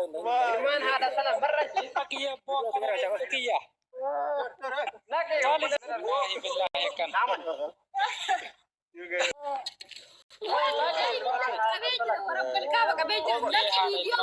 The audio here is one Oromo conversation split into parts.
Ilman hada sana barra Pakiya po pakiya. lagi Wallahi billahi kan. ورب الكعبة قبيل لا فيديو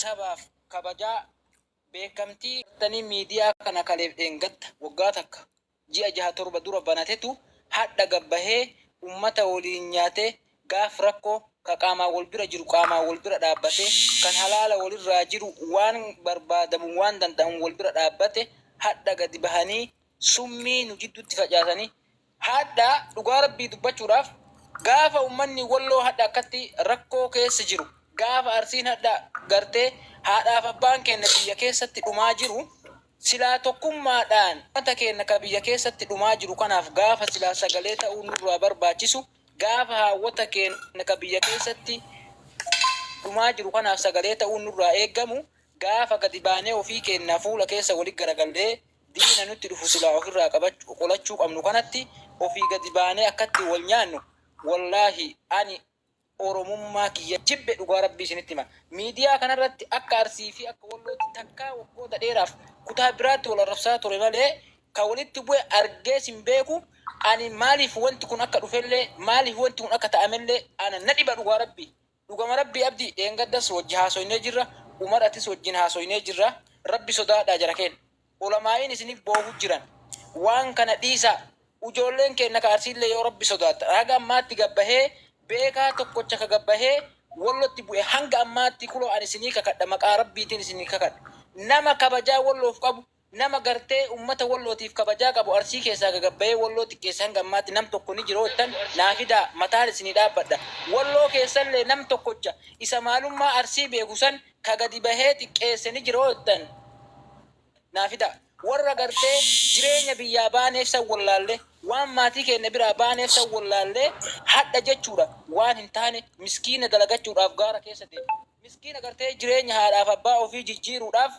Sabaaf kabajaa beekamtii tanii miidiyaa kana kaleef dheengatta waggaa takka ji'a 6-7 dura banatetu hadha gabbahee ummata waliin nyaate gaaf rakkoo ka qaamaa wal bira jiru qaamaa wal bira dhaabbate kan halaala walirraa jiru waan barbaadamu waan danda'amu wal bira dhaabbate hadha gadi bahanii summii nu jidduutti facaasanii hadha dhugaa rabbii dubbachuudhaaf gaafa ummanni walloo hadha akkatti rakkoo keessa jiru gaafa arsiin hadha gartee haadhaaf abbaan keenya biyya keessatti dhumaa jiru silaa tokkummaadhaan wanta keenya ka biyya keessatti dhumaa jiru kanaaf gaafa silaa sagalee ta'uu nurraa barbaachisu gaafa haawwata keenya ka biyya keessatti dhumaa jiru kanaaf sagalee ta'uu nurraa eeggamu gaafa gadi baanee ofii keenya fuula keessa walitti garagallee diina nutti dhufu silaa ofirraa qolachuu qabnu kanatti ofii gadi baanee akkatti wal nyaannu wallaahi ani oromummaa kiyya jibbe dhugaa rabbii isinitti hima. Miidiyaa kanarratti akka arsii fi akka wallootti takkaa waggoota dheeraaf kutaa biraatti wal arrabsaa ture malee ka walitti bu'e argee sin beeku ani maaliif wanti kun akka dhufellee maaliif wanti kun akka ta'amellee ana na dhiba dhugaa rabbii. Dhugama rabbii abdii dheengaddas wajji haasoynee jirra umaratis wajjin haasoynee jirra rabbi sodaadhaa jara keenya. Ulamaa'iin isiniif boohu jiran waan kana dhiisaa ijoolleen keenya ka arsiillee yoo rabbi sodaata haga ammaatti gabbahee beekaa tokkocha ka gabbahee wallotti bu'e hanga ammaatti kuloo ani isinii kakadha maqaa rabbiitiin isinii kakadha nama kabajaa walloof qabu nama gartee ummata wallootiif kabajaa qabu arsii keessaa ka gabbahee walloo xiqqeessa hanga ammaatti nam tokko ni jiroo ittan naafidaa mataan isinii dhaabbadha walloo keessallee nam tokkocha isa maalummaa arsii beeku san ka gadi bahee xiqqeesse ni jiroo ittan naafidaa warra gartee jireenya biyyaa baaneef san wallaallee waan maatii keenya biraa baaneef san wallaallee hadha jechuudha waan hin taane miskiina dalagachuudhaaf gaara keessa deemu. Miskiina gartee jireenya haadhaaf abbaa ofii jijjiiruudhaaf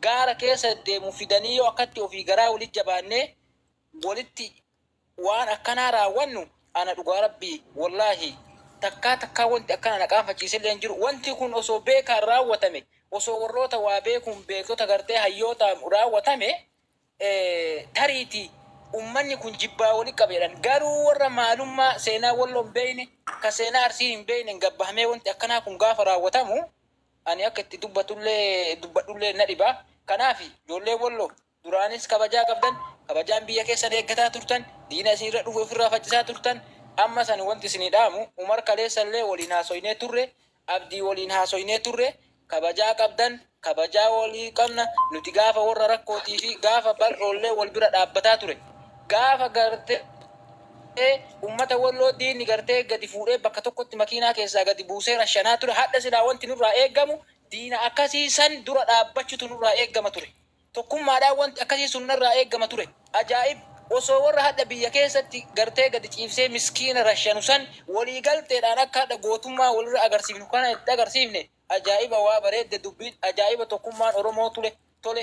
gaara keessa deemu fidanii yoo akkatti ofii garaa walitti jabaannee walitti waan akkanaa raawwannu ana dhugaa rabbii wallaahi takkaa wanti akkana naqaanfachiisillee hin jiru. Wanti kun osoo beekaan raawwatame osoo warroota waa beekuun beektota gartee hayyootaan raawwatame tariiti ummanni kun jibbaa wali qabeedhaan garuu warra maalummaa seenaa walloo hin beeyne ka seenaa arsii hin beeyne gabbahamee wanti akkanaa kun gaafa raawwatamu ani akka itti dubbadhullee na dhibaa. Kanaaf ijoollee walloo duraanis kabajaa qabdan kabajaan biyya keessan eeggataa turtan diina isinirra dhufu ofirraa faccisaa turtan amma san wanti isinii dhaamu umar kaleessallee waliin haasoynee turre abdii waliin haasoynee turre kabajaa qabdan kabajaa walii qabna nuti gaafa warra rakkootii fi gaafa bal'oollee wal bira dhaabbataa ture gaafa gartee ummata walloo diinni gartee gadi fuudhee bakka tokkotti makiinaa keessaa gadi buusee rashanaa ture hadha silaa wanti nurraa eeggamu diina akkasii san dura dhaabbachutu nurraa eeggama ture tokkummaadhaan wanti akkasii sun nurraa eeggama ture ajaa'ib osoo warra hadha biyya keessatti gartee gadi ciibsee miskiina rashanu san walii galteedhaan akka hadha gootummaa walirra agarsiifnu kana itti agarsiifne ajaa'iba waa bareedde dubbiin ajaa'iba tokkummaan oromoo tole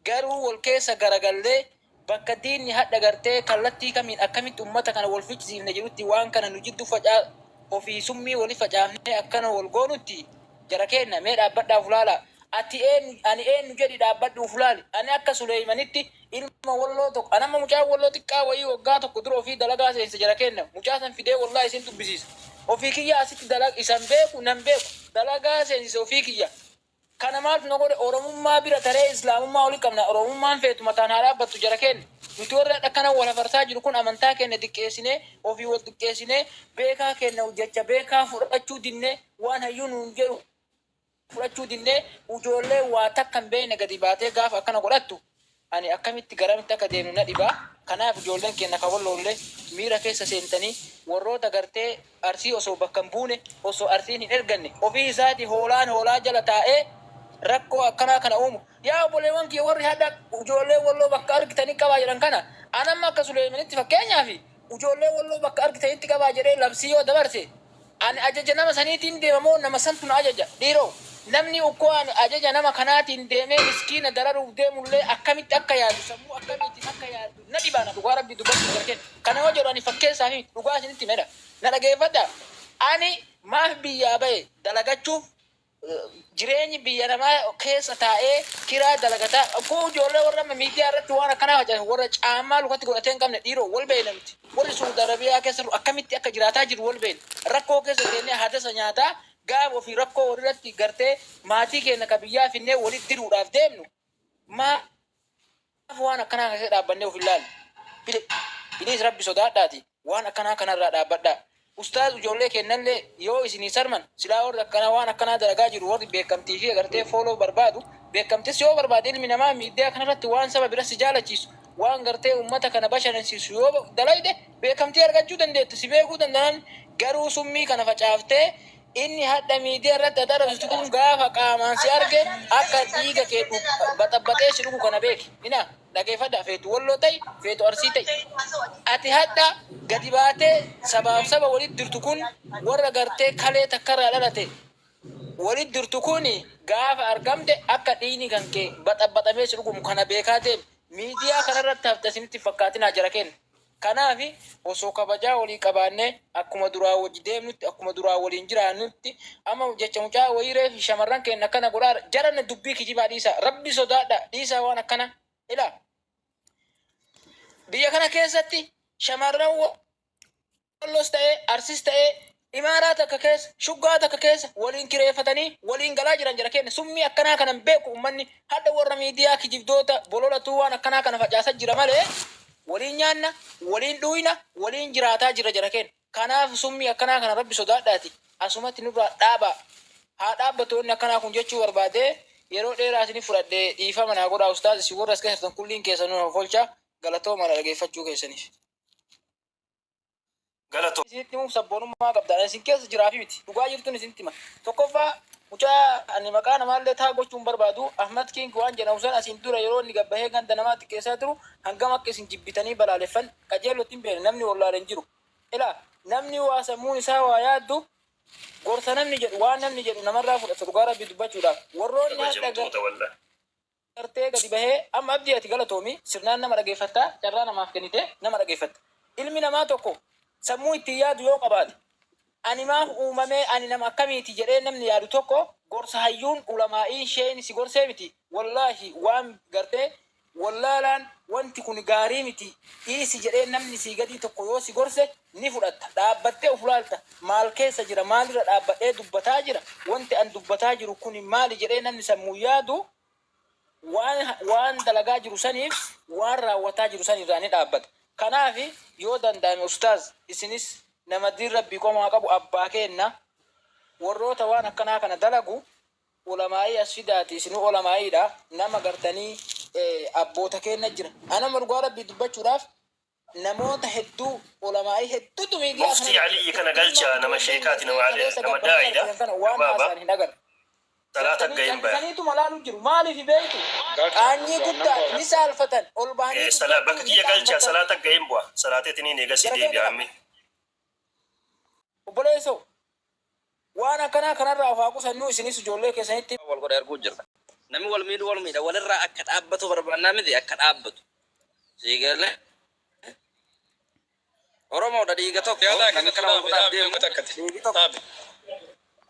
garuu wal keessa garagallee bakka diinni hadha gartee kallattii kamiin akkamitti ummata kana wal fichisiifne jirutti waan kana nu jiddu ofii summii wali facaafnee akkana wal goonutti jara keenya mee dhaabbadhaaf ulaala ani eenyu jedhi dhaabbadhuuf ulaali ani akka Suleeymanitti ilma walloo tokko anama mucaa walloo xiqqaa wayii waggaa tokko dura ofii dalagaa seensa jara keenya mucaa san fidee wallaa isin dubbisiisa ofii kiyya asitti isan beeku nan beeku dalagaa seensise ofii kiyya kana maaf na godhe oromummaa bira taree islaamummaa oli qabna oromummaan feetu mataan haa dhaabbattu jara keenya nuti warra akkana wal afarsaa jiru kun amantaa keenya xiqqeessinee ofii wal xiqqeessinee beekaa keenya jecha beekaa fudhachuu dinnee waan hayyuu nuun jedhu fudhachuu dinnee ijoollee waa takka hin beekne gadi baatee gaafa akkana godhattu ani akkamitti garamitti akka deemnu na dhibaa. Kanaaf ijoolleen keenya kawalloollee miira keessa seentanii warroota gartee arsii osoo bakka hin buune osoo arsiin hin erganne ofii isaati hoolaa jala taa'ee rakkoo akkanaa kana uumu. Yaa obboleewwan kiyya warri hadda ijoollee walloo bakka argitanii qabaa jedhan kana anamma akka Suleemanitti fakkeenyaaf ijoollee walloo bakka argitanitti qabaa jedhee labsii yoo dabarse ani ajaja nama saniitiin deemamoo nama santu na ajaja dhiiroo. Namni ukkoo ajaja nama kanaatiin deemee miskiina dararuuf deemullee akkamitti akka yaadu sammuu akkamitti akka yaadu na dhibaana dhugaa rabbi dubbachuu garkeen kana yoo jedhu ani fakkeessaa fi dhugaa isinitti medha na dhageeffadha. Ani maaf biyyaa bahe dalagachuuf jireenyi biyya namaa keessa taa'ee kiraa dalagataa akkoo ijoollee warra miidiyaa irratti waan akkanaa hojjetan warra caammaa lukatti godhatee hin qabne dhiiroo wal beeyna miti warri Suudi Arabiyaa keessa akkamitti akka jiraataa jiru wal beeyna rakkoo keessa deemnee haadasa nyaataa gaaf ofii rakkoo walirratti gartee maatii keenya ka biyyaa finnee walitti diruudhaaf deemnu maaf waan akkanaa keessatti dhaabbannee of ilaalu. Bilis rabbi sodaadhaati waan akkanaa kanarraa dhaabbadhaa. Ustaaz ijoollee kennallee yoo isinii sarman silaa warri akkanaa waan akkanaa dalagaa jiru warri beekamtii fi gartee fooloo barbaadu beekamtis yoo barbaade ilmi namaa miidiyaa kanarratti waan saba biratti jaalachiisu waan gartee ummata kana bashannansiisu yoo dalayde beekamtii argachuu dandeetta si beekuu danda'an garuu summii kana facaaftee inni hadda miidiyaa irratti adarabsitu kun gaafa qaamaan si arge akka dhiiga kee baxabbaxee si dhugu kana beeki. Ina dhageeffadha feetu walloo ta'e feetu arsii ta'e ati hadda gadi baatee sabaaf saba walitti dirtu kun warra gartee kalee takkarraa dhalate walitti dirtu kun gaafa argamte akka dhiini kan kee baxabbaxamee si dhugu kana beekaa deemu miidiyaa kanarratti hafta isinitti fakkaatinaa jara kenna. Kanaafi osoo kabajaa walii qabaannee akkuma duraa wajji deemnutti akkuma duraa waliin jiraannutti amma jecha mucaa wayiree fi shamarran keenya akkana godhaa jaranne dubbii kijibaa dhiisaa rabbi sodaadha dhiisaa waan akkana ilaa biyya kana keessatti shamarran walloos ta'ee arsis ta'ee imaaraa takka keessa shuggaa takka keessa waliin kireeffatanii waliin galaa jiran jara keenya summii akkanaa kanan beeku ummanni hadda warra miidiyaa kijibdoota bololatuu waan akkanaa kana facaasaa jira malee waliin nyaanna waliin dhuyna waliin jiraataa jira jara kenna. Kanaaf summii akkanaa kana rabbi sodaadhaati asumatti nurraa dhaabaa haa dhaabbatoonni akkanaa kun jechuu barbaadee yeroo dheeraa isin fudhadhee dhiifama naa godhaa ustaaz isin warra as keessattan kulliin keessan nuuf oolchaa galatooma dhageeffachuu keessaniif. Galatoo. Isinitti immoo sabboonummaa qabdaan isin keessa jiraafi miti dhugaa jirtuun isinitti hima tokkoffaa mucaa ani maqaa namaallee taa gochuun barbaadu Ahmad King waan jedhamu san asiin dura yeroo inni gabbahee ganda namaatti keessaa jiru hangam akka isin jibbitanii balaaleffan qajeellotti hin beekne namni wallaaleen jiru. Ilaa namni waa sammuun isaa waa yaaddu gorsa namni jedhu waan namni jedhu namarraa fudhata dhugaa rabbi dubbachuudhaaf warroonni hadda gartee gadi bahee amma abdii ati galatoomi sirnaan nama dhageeffattaa carraa namaaf kennite nama dhageeffatta ilmi namaa tokko sammuu ittiin yaadu yoo qabaate ani maaf uumamee ani nama akkamiiti jedhee namni yaadu tokko gorsa hayyuun ulamaa'iin sheen si gorsee miti wallaahi waan gartee wallaalaan wanti kun gaarii miti dhiisi jedhee namni si gadii tokko yoo si gorse ni fudhatta dhaabbattee of laalta maal keessa jira maalirra dhaabbadhee dubbataa jira wanti an dubbataa jiru kun maali jedhee namni sammuu yaadu waan dalagaa jiru saniif waan raawwataa jiru sanirraa ni dhaabbata. Kanaaf yoo danda'ame ustaaz isinis nama diin rabbii qomaa qabu abbaa kenna warroota waan akkanaa kana dalagu ulamaa'ii as fidaati isinuu ulamaa'iidha nama gartanii abboota kenna jira anama dhugaa rabbii dubbachuudhaaf namoota hedduu ulamaa'ii hedduutu miidiyaa Muftii Alii kana galcha nama sheekaati nama daa'idha waan haasaan hin agarre. Salaata gahin baya. Saniitu malaalu jiru maaliif beektu qaanyii guddaa ni saalfatan ol baanii Bakka kiyya galcha salaata gahin bu'a salaateetiniin eegasii deebi'amme. Obboleessoo waan akkanaa kanarraa of haa qusannuu isinis ijoollee keessanitti wal godhe arguu jirra. Namni wal miidhu walirraa akka dhaabbatu barbaannaa miti akka dhaabbatu. Siigalee Oromoodha dhiiga tokko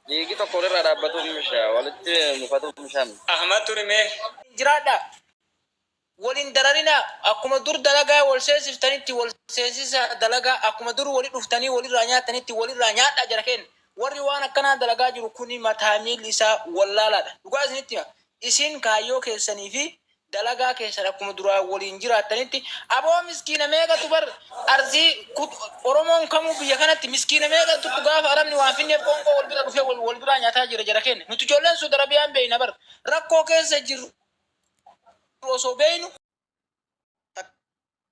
dhiigi tokko walirraa dhaabbatuuf mishaa walitti mufatuuf mishaan. Ahmad Turimee. jiraadha waliin dararina akkuma dur dalagaa wal seesiftanitti wal seesisa dalagaa akkuma dur wali dhuftanii walirraa nyaatanitti walirraa nyaadha jara kenna warri waan akkanaa dalagaa jiru kuni mataa miilli isaa wallaalaadha dhugaa isinitti isin kaayyoo keessanii fi dalagaa keessa akkuma duraa waliin jiraatanitti aboo miskiina meeqatu bar arzii oromoon kamuu biyya kanatti miskiina meeqatu gaafa arabni waan finneef qoonqoo wal bira dhufee wal biraa nyaataa jira jara kenna nuti ijoolleen Saudi Arabiyaan beeyna bar rakkoo keessa jiru osoo beeynu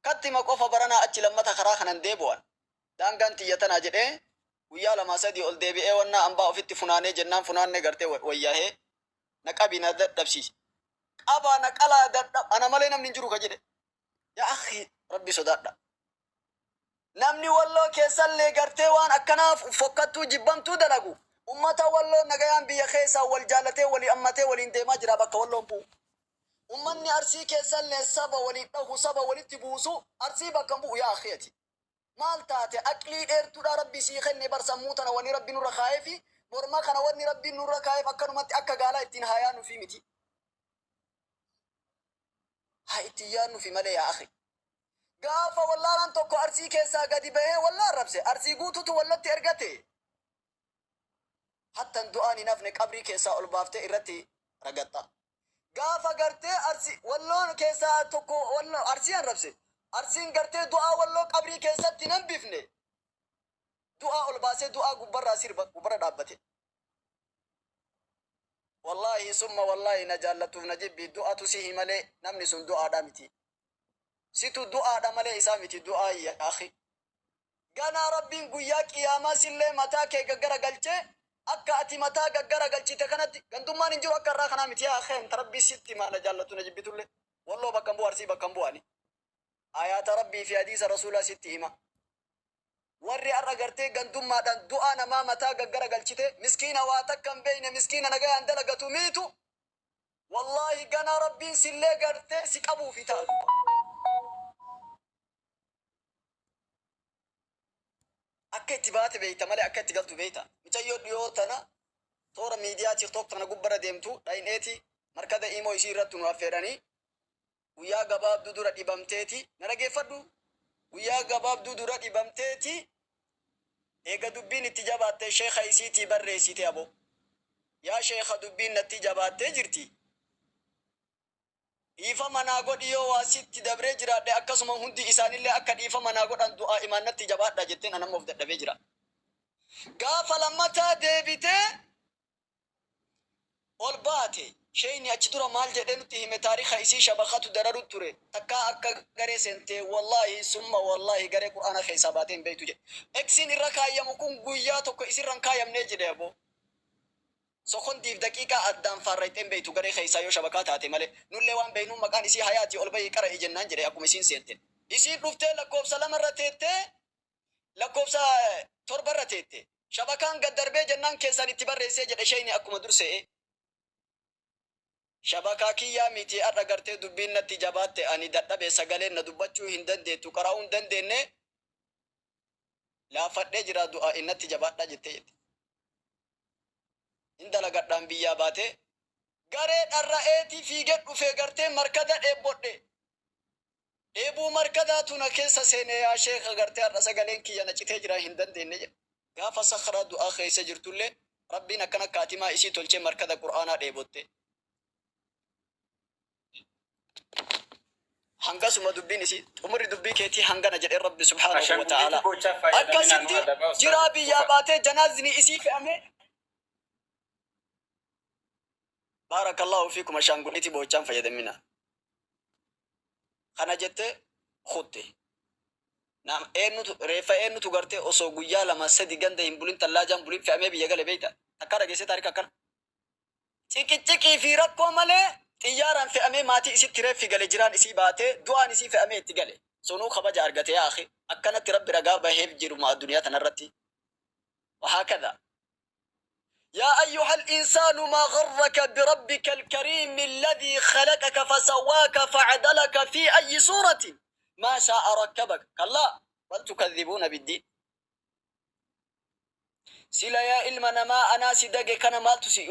kattima qofa baranaa achi lammata karaa kanan deebi'an daangaan xiyyatanaa jedhee guyyaa lama sadii ol deebi'ee wannaa ambaa ofitti funaanee jennaan funaanne gartee wayyaahee na qabii na dadhabsiise qabaa na qalaa dadhab ana malee namni hin jiru ka jedhe yaa akhi rabbi sodaadha namni walloo keessallee gartee waan akkanaaf fokkattuu jibbamtuu dalagu ummata walloo nagayaan biyya keessaa wal jaalatee walii ammatee waliin deemaa jira bakka walloon bu'u ummanni arsii keessallee saba walii dhahu saba walitti buusu arsii bakka bu'u yaa akhiyati maal taate aqlii dheertuudha rabbi sii kenne barsammuu tana wanni rabbi nurra kaa'ee fi morma kana wanni rabbi nurra kaa'eef akkanumatti akka gaalaa ittiin hayaa nufi miti haa ittiin yaannu fi malee yaa akhi gaafa wallaalaan tokko arsii keessaa gadi bahee wallaan rabse arsii guututu wallatti ergate hattan du'aan hin hafne qabrii keessaa ol baaftee irratti ragatta gaafa gartee arsii walloon keessaa tokko walloo arsii han rabse arsiin gartee du'aa walloo qabrii keessatti nan bifne du'aa ol baasee du'aa gubbarraa sirba gubbarra dhaabbate wallahi summa wallahi na jaallatuuf na jibbi du'atu sihi malee namni sun du'aadha miti situ du'aadha malee isaa miti du'aa ya akhi ganaa rabbiin guyyaa qiyaamaa sillee mataa kee gaggara galchee akka ati mataa gaggara galchite kanatti gandummaan hin jiru akka irraa kanaa miti yaa akhi rabbii sitti maana jaallatu na jibbitullee walloo bakkan bu'u arsii bakkan bu'ani آيات ربي في حديث رسول الله ستيما ورّي أرّغرتي غندوما دان دعا نما متا غغرا غلچته مسكينة واتكم بين مسكينة نغا اندلغتو ميتو والله غنا ربي سلي غرتي سقبو في تال أكيت بات بيتا مالي أكيت غلطو بيتا متيو ديوتنا تورا ميديا تيك توك تنا غبره ديمتو داينيتي مركز ايمو يشيرتو نوافيراني guyyaa gabaabduu dura dhibamteeti na dhageeffadhu guyyaa gabaabduu dura dhibamteeti eega dubbiin itti jabaattee sheekha isiitii barreessite abo yaa sheekha dubbiin natti jabaattee jirti dhiifa manaa godhi yoo waa sitti dabree jiraadhe akkasuma hundi isaanillee akka dhiifa manaa godhan du'aa imaannatti jabaadha jetteen anamma of dadhabee jira gaafa lammataa deebitee ol baate شيني أجدر مال جدنا تهم تاريخ إيشي شبكات دررو ترى تكا أكا غري سنتي والله ثم والله غري قرآن خيساباتين بيتو جي إكسين الركاية مكون قوياتو كإسي رنكاية منجد يابو سخون ديف دقيقة أدام فاريتين بيتو غري خيسايو شبكات هاتي مالي نولي وان بينو مكان إيشي حياتي أولباي كرا إجنان جري أكو مسين سينتين إيشي رفتي لكوب سلام رتيتي لكوب سا تربر رتيتي شبكان قدر بي جنان كيسان اتبار ريسي جد شيني أكو مدرسي شبكة كيا ميتي أرجعت دبين نتيجات أني دتا بسجلين ندبتشو هندن ديتو كراون دن دنه لا فرد جرا دعاء النتيجات نجتة إن دلقت أنبياء باته قريت الرأيتي في جد وفي قرتين مركزة إبوده إبو مركزة تناكس سنة يا شيخ قرتين الرسجلين كيا نجتة جرا هندن دنه قاف سخرة دعاء خيس جرتله ربنا كنا كاتما إشي تلشة مركزة قرآن إبوده hanga suma dubbin isi umri dubbi keeti hanga na jedhe rabbi subhanahu wa ta'ala akkasitti jira biyyaa baatee janaazini isii fe'ame barakallahu fiikum ashaanguliti boochaan fayyadamina kana jette khutte nam eennutu reefa eennutu gartee osoo guyyaa lama sadi ganda hin bulin tallaajaan bulin fe'amee biyya gale beeyta akka dhageesse taarika akkana ciqicciqii fi rakkoo malee xiyyaaraan fe'amee maatii isitti reeffi gale jiraan isii baatee du'aan isii fe'amee itti gale sunuu kabaja argate yaa akhi akkanatti rabbi ragaa baheef jiru maa addunyaa tanarratti وهكذا يا أيها الإنسان ما غرك بربك الكريم الذي خلقك فسواك فعدلك في أي صورة ما شاء ركبك كلا بل تكذبون بالدين سلا يا إلمنا ما أنا سدق كان ما تسيئ